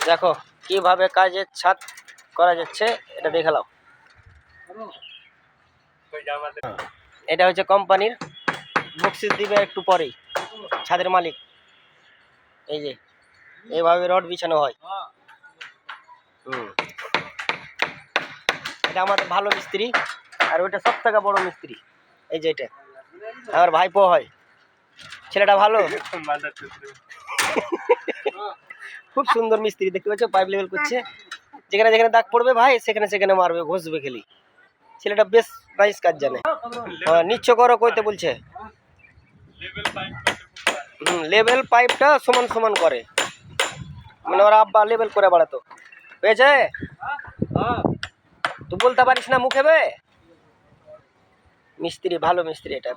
দেখো কিভাবে কাজের ছাদ করা যাচ্ছে, এটা দেখালাম। এটা হচ্ছে কোম্পানির, বক্সিস দিবে একটু পরেই ছাদের মালিক। এই যে এইভাবে রড বিছানো হয়। এটা আমাদের ভালো মিস্ত্রি, আর ওইটা সব থেকে বড় মিস্ত্রি। এই যে এটা আমার ভাইপো হয়, ছেলেটা ভালো, খুব সুন্দর মিস্ত্রি। দেখতে পাচ্ছ পাইপ লেভেল করছে, যেখানে যেখানে দাগ পড়বে ভাই সেখানে সেখানে মারবে, ঘষবে খেলি। ছেলেটা বেশ নাইস কাজ জানে। নিচ্ছ করো কইতে বলছে, লেভেল পাইপটা সমান সমান করে, মানে ওর আব্বা লেভেল করে বাড়াতো। পেয়েছে তুই বলতে পারিস না মুখে বে। মিস্ত্রি ভালো মিস্ত্রি এটা।